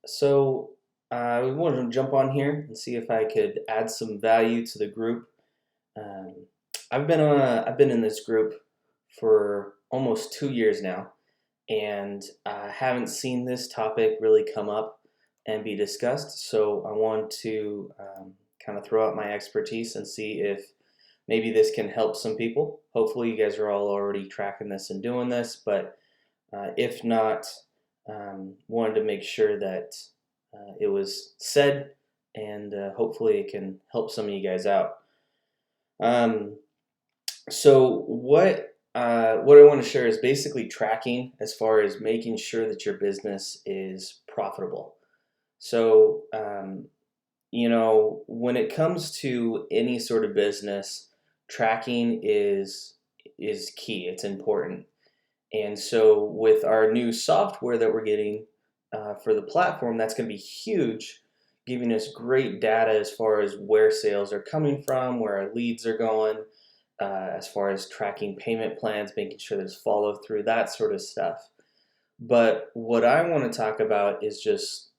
So I wanted to jump on here and see if I could add some value to the group. Um, I've been in this group for almost 2 years now, and I haven't seen this topic really come up and be discussed. So I want to kind of throw out my expertise and see if maybe this can help some people. Hopefully, you guys are all already tracking this and doing this, but if not, wanted to make sure that it was said, and hopefully it can help some of you guys out. Um, so what I want to share is basically tracking as far as making sure that your business is profitable. So when it comes to any sort of business, tracking is key. It's important. And so, with our new software that we're getting for the platform, that's going to be huge, giving us great data as far as where sales are coming from, where our leads are going, as far as tracking payment plans, making sure there's follow through, that sort of stuff. But what I want to talk about is just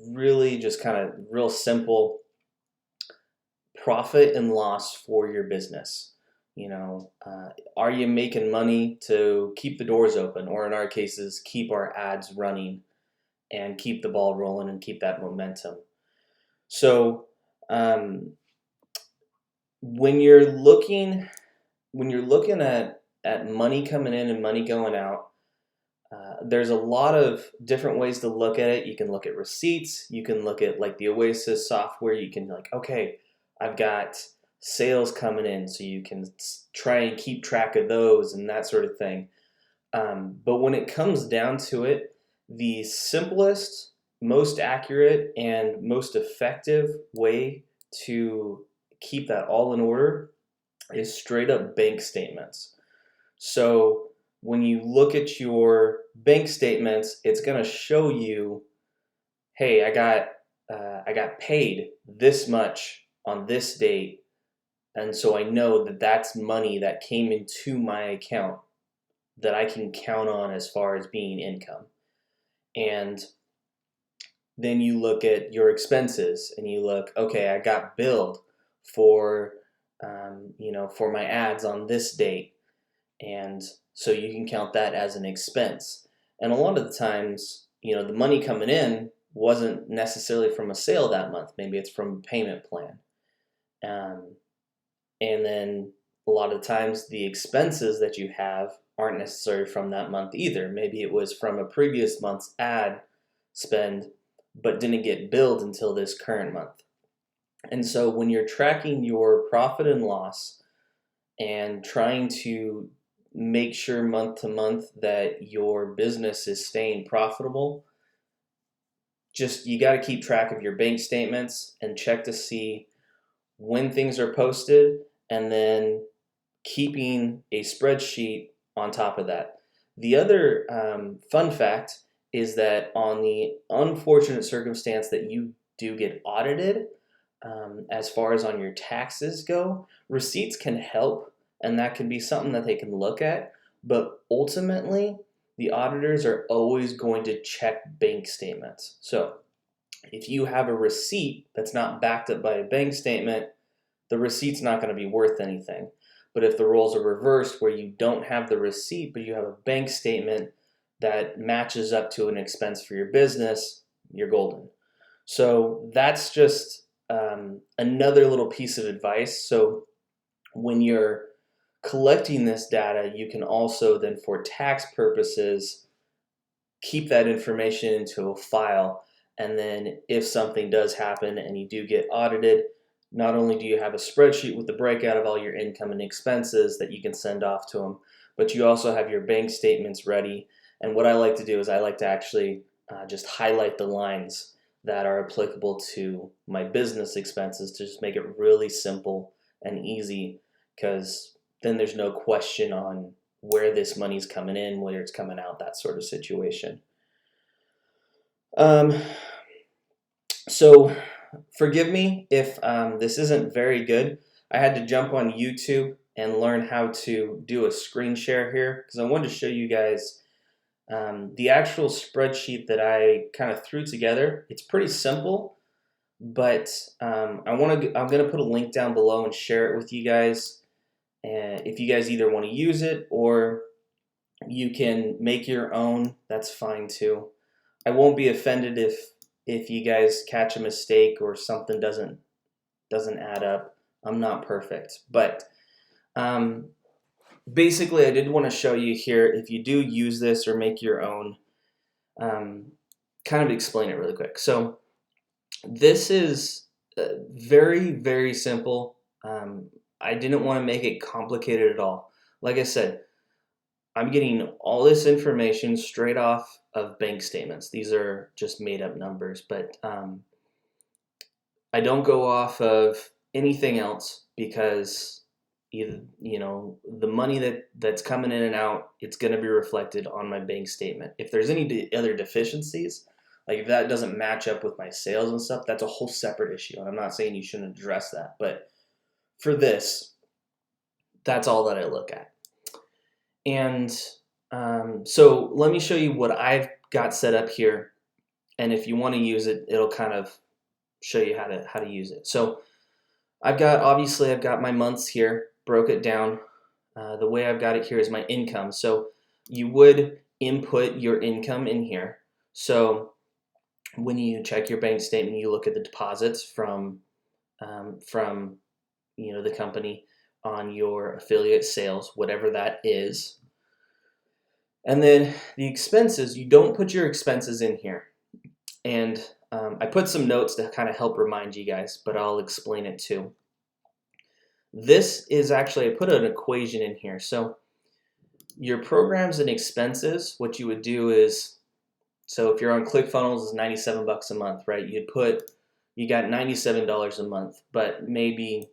really just kind of real simple profit and loss for your business. Are you making money to keep the doors open, or in our cases, keep our ads running and keep the ball rolling and keep that momentum? So, um, when you're looking at money coming in and money going out, there's a lot of different ways to look at it. You can look at receipts. You can look at like the Oasis software. You can like, okay, I've got sales coming in, so you can try and keep track of those and that sort of thing. But when it comes down to it, the simplest, most accurate, and most effective way to keep that all in order is straight up bank statements. So when you look at your bank statements, it's going to show you, hey, I got paid this much on this date, and so I know that that's money that came into my account that I can count on as far as being income. And then you look at your expenses and you look, okay, I got billed for, for my ads on this date. And so you can count that as an expense. And a lot of the times, the money coming in wasn't necessarily from a sale that month. Maybe it's from a payment plan. Um, and then a lot of times the expenses that you have aren't necessarily from that month either. Maybe it was from a previous month's ad spend, but didn't get billed until this current month. And so when you're tracking your profit and loss and trying to make sure month to month that your business is staying profitable, just you got to keep track of your bank statements and check to see when things are posted, and then keeping a spreadsheet on top of that. The other fun fact is that on the unfortunate circumstance that you do get audited, as far as on your taxes go, receipts can help, and that can be something that they can look at. But ultimately, the auditors are always going to check bank statements. So if you have a receipt that's not backed up by a bank statement, the receipt's not going to be worth anything. But if the roles are reversed, where you don't have the receipt, but you have a bank statement that matches up to an expense for your business, you're golden. So that's just another little piece of advice. So when you're collecting this data, you can also then, for tax purposes, keep that information into a file. And then if something does happen and you do get audited, not only do you have a spreadsheet with the breakout of all your income and expenses that you can send off to them, but you also have your bank statements ready. And what I like to do is I like to actually just highlight the lines that are applicable to my business expenses to just make it really simple and easy, because then there's no question on where this money's coming in, where it's coming out, that sort of situation. Um, so forgive me if this isn't very good. I had to jump on YouTube and learn how to do a screen share here because I wanted to show you guys The actual spreadsheet that I kind of threw together, it's pretty simple, but I'm gonna put a link down below and share it with you guys. And if you guys either want to use it or you can make your own, that's fine too. I won't be offended if you guys catch a mistake or something doesn't add up. I'm not perfect, but um, basically, I did want to show you here, if you do use this or make your own, kind of explain it really quick. So this is very, very simple. I didn't want to make it complicated at all. Like I said, I'm getting all this information straight off of bank statements. These are just made up numbers, but I don't go off of anything else because either, the money that's coming in and out, it's going to be reflected on my bank statement. If there's any other deficiencies, like if that doesn't match up with my sales and stuff, that's a whole separate issue. And I'm not saying you shouldn't address that, but for this, that's all that I look at. And so let me show you what I've got set up here. And if you want to use it, it'll kind of show you how to use it. So I've got my months here, broke it down. The way I've got it here is my income. So you would input your income in here. So when you check your bank statement, you look at the deposits from the company on your affiliate sales, whatever that is. And then the expenses, you don't put your expenses in here. And I put some notes to kind of help remind you guys, but I'll explain it too. This is actually, I put an equation in here. So your programs and expenses, what you would do is, so if you're on ClickFunnels, it's 97 bucks a month, right? You got $97 a month, but maybe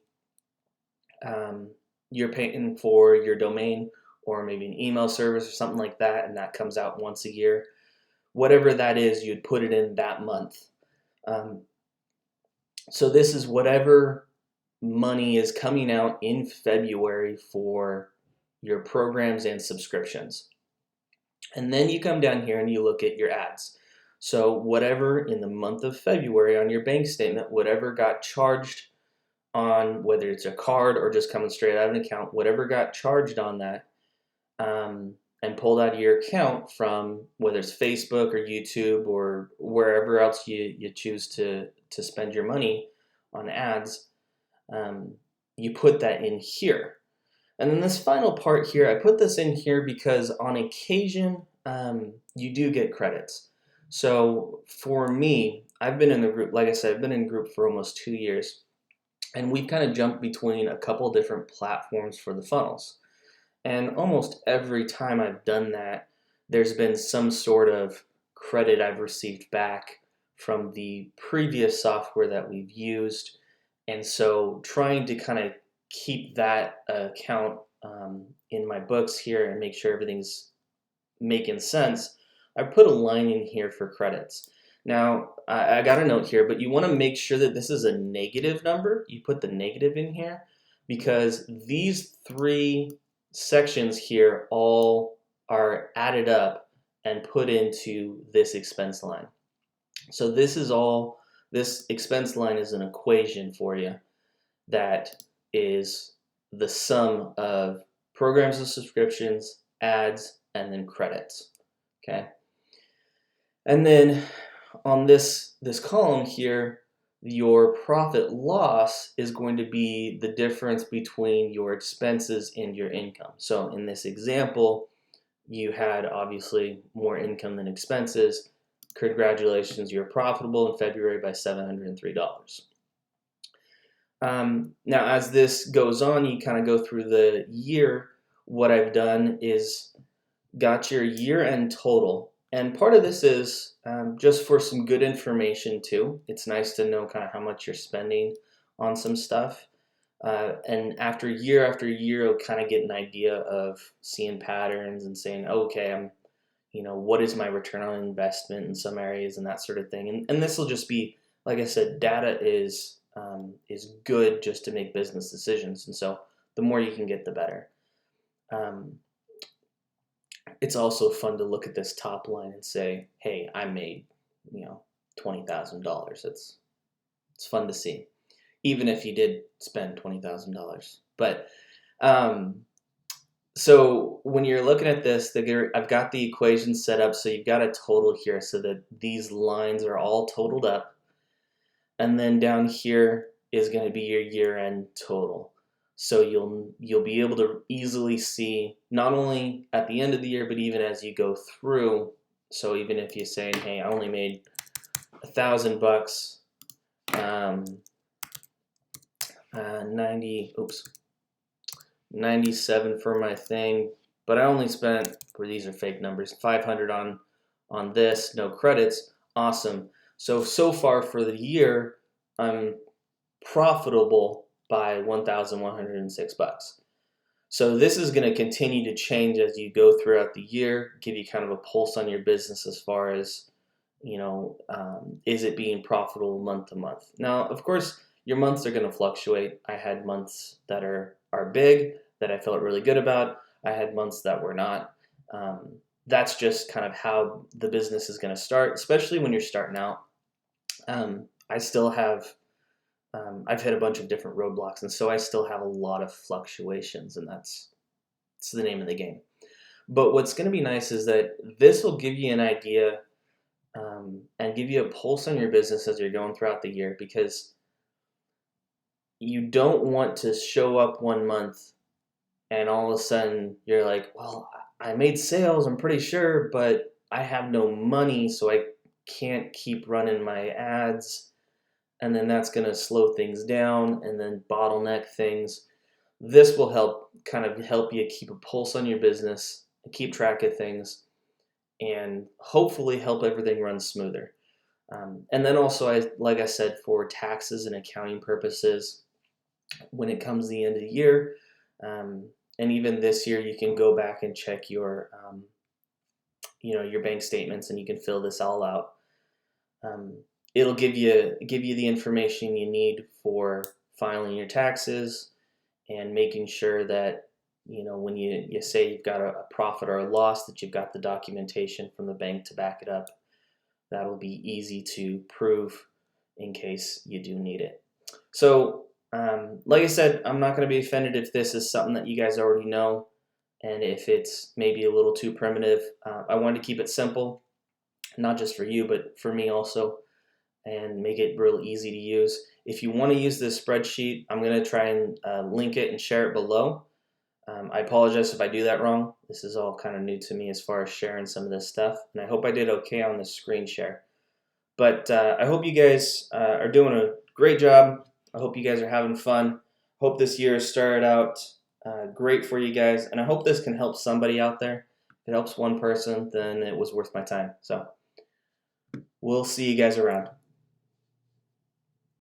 you're paying for your domain or maybe an email service or something like that, and that comes out once a year. Whatever that is, you'd put it in that month. So this is whatever money is coming out in February for your programs and subscriptions. And then you come down here and you look at your ads. So whatever in the month of February on your bank statement, whatever got charged on, whether it's a card or just coming straight out of an account, whatever got charged on that, and pulled out of your account from whether it's Facebook or YouTube or wherever else you choose to spend your money on ads, you put that in here. And then this final part here, I put this in here because on occasion, you do get credits. So for me, I've been in the group, like I said, I've been in group for almost 2 years, and we've kind of jumped between a couple different platforms for the funnels. And almost every time I've done that, there's been some sort of credit I've received back from the previous software that we've used. And so trying to kind of keep that account in my books here and make sure everything's making sense, I put a line in here for credits. Now, I got a note here, but you want to make sure that this is a negative number. You put the negative in here because these three sections here all are added up and put into this expense line. So this expense line is an equation for you that is the sum of programs and subscriptions, ads, and then credits, okay? And then on this column here, your profit loss is going to be the difference between your expenses and your income. So in this example, you had obviously more income than expenses. Congratulations, you're profitable in February by $703. Now, as this goes on, you kind of go through the year. What I've done is got your year-end total. And part of this is just for some good information too. It's nice to know kind of how much you're spending on some stuff. And after year, you'll kind of get an idea of seeing patterns and saying, oh, okay, what is my return on investment in some areas and that sort of thing. And this will just be, like I said, data is good just to make business decisions. And so the more you can get, the better. it's also fun to look at this top line and say, hey, I made, $20,000. It's fun to see, even if you did spend $20,000. But um, so when you're looking at this, I've got the equation set up so you've got a total here so that these lines are all totaled up. And then down here is going to be your year-end total. So you'll be able to easily see not only at the end of the year, but even as you go through. So even if you're saying, hey, I only made $1,000, 97 for my thing, but I only spent, where these are fake numbers, 500 on this, no credits. Awesome. So far for the year, I'm profitable by $1,106. So this is going to continue to change as you go throughout the year, give you kind of a pulse on your business as far as, is it being profitable month to month? Now, of course, your months are going to fluctuate. I had months that are big that I felt really good about. I had months that were not. That's just kind of how the business is going to start, especially when you're starting out. I still have, I've hit a bunch of different roadblocks, and so I still have a lot of fluctuations, and it's the name of the game. But what's going to be nice is that this will give you an idea and give you a pulse on your business as you're going throughout the year, because you don't want to show up one month and all of a sudden you're like, well, I made sales, I'm pretty sure, but I have no money, so I can't keep running my ads. And then that's going to slow things down and then bottleneck things. This will help you keep a pulse on your business, keep track of things, and hopefully help everything run smoother. And then also, like I said, for taxes and accounting purposes, when it comes to the end of the year, and even this year, you can go back and check your, your bank statements, and you can fill this all out. It'll give you the information you need for filing your taxes and making sure that, when you say you've got a profit or a loss, that you've got the documentation from the bank to back it up. That'll be easy to prove in case you do need it. So, like I said, I'm not going to be offended if this is something that you guys already know, and if it's maybe a little too primitive. I wanted to keep it simple, not just for you, but for me also, and make it real easy to use. If you want to use this spreadsheet, I'm going to try and link it and share it below. I apologize if I do that wrong. This is all kind of new to me as far as sharing some of this stuff, and I hope I did okay on this screen share. But I hope you guys are doing a great job. I hope you guys are having fun. Hope this year started out great for you guys, and I hope this can help somebody out there. If it helps one person, then it was worth my time. So we'll see you guys around.